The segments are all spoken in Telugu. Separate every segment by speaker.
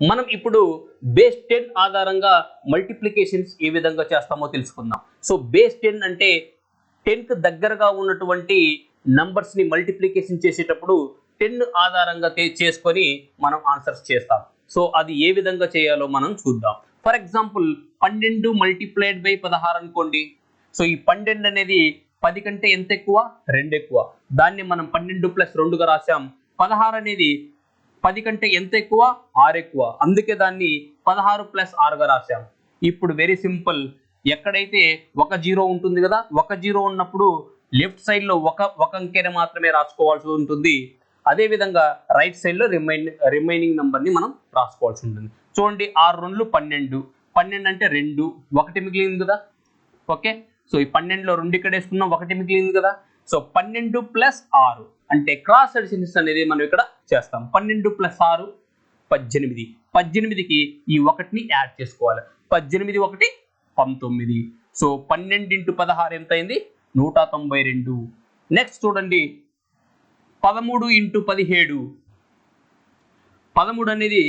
Speaker 1: మనం ఇప్పుడు బేస్ 10 ఆధారంగా మల్టిప్లికేషన్స్ ఏ విధంగా చేస్తామో తెలుసుకుందాం. సో బేస్ 10 అంటే 10 కి దగ్గరగా ఉన్నటువంటి నంబర్స్ ని మల్టిప్లికేషన్ చేసేటప్పుడు 10 ఆధారంగా చేసుకొని మనం ఆన్సర్స్ చేస్తాం. సో అది ఏ విధంగా చేయాలో మనం చూద్దాం. ఫర్ ఎగ్జాంపుల్ 12 మల్టిప్లైడ్ బై 16 అనుకోండి. సో ఈ 12 అనేది 10 కంటే ఎంత ఎక్కువ? 2 ఎక్కువ. దాన్ని మనం 12 ప్లస్ 2గా రాసాం. 16 అనేది 10 కంటే ఎంత ఎక్కువ? 6 ఎక్కువ. అందుకే దాన్ని 16 ప్లస్ 6గా రాసాం. ఇప్పుడు వెరీ సింపుల్. ఎక్కడైతే ఒక జీరో ఉంటుంది కదా, ఒక జీరో ఉన్నప్పుడు లెఫ్ట్ సైడ్ లో ఒక అంకెని మాత్రమే రాసుకోవాల్సి ఉంటుంది. అదే విధంగా రైట్ సైడ్ లో రిమైనింగ్ నంబర్ ని మనం రాసుకోవాల్సి ఉంటుంది. చూడండి 6 2 12. 12 అంటే 2, 1 మిగిలింది కదా. ఓకే, సో ఈ 12లో 2 ఇక్కడ వేసుకున్నాం, 1 మిగిలింది కదా. సో 12 ప్లస్ 6 అంటే క్రాస్ అడిషన్స్ అనేది మనం ఇక్కడ చేస్తాం. 12 ప్లస్ 6 18. 18కి ఈ 1ని యాడ్ చేసుకోవాలి. 18 1 19. సో 12 ఇంటూ 16 ఎంత అయింది? 192. నెక్స్ట్ చూడండి 13 ఇంటూ 17. 13 అనేది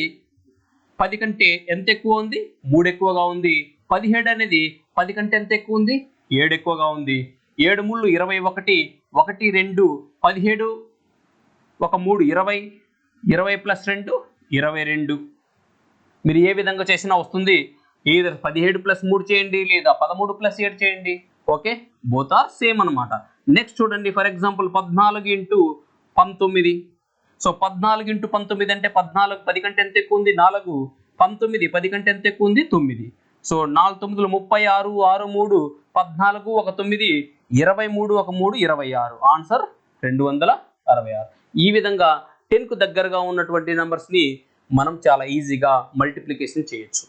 Speaker 1: 10 కంటే ఎంత ఎక్కువ ఉంది? 3 ఎక్కువగా ఉంది. 17 అనేది 10 కంటే ఎంత ఎక్కువ ఉంది? 7 ఎక్కువగా ఉంది. 7 3 21. 1 2 17 1 3 20. 20 ప్లస్ 2 22. మీరు ఏ విధంగా చేసినా వస్తుంది. either 17 ప్లస్ 3 చేయండి లేదా 13 ప్లస్ 7 చేయండి. ఓకే, బోత్ ఆర్ సేమ్ అనమాట. నెక్స్ట్ చూడండి for example 14 into 19. So 14 into 19 అంటే 14 10 కంటే ఎంత ఎక్కువ ఉంది? 4. 19 10 కంటే ఎంత ఎక్కువ ఉంది? 9. సో 4 9 36, 6 3 14, 1 9 23, 1 3 26. ఆన్సర్ 266. ఈ విధంగా 10 కు దగ్గరగా ఉన్నటువంటి నంబర్స్ ని మనం చాలా ఈజీగా మల్టిప్లికేషన్ చేయొచ్చు.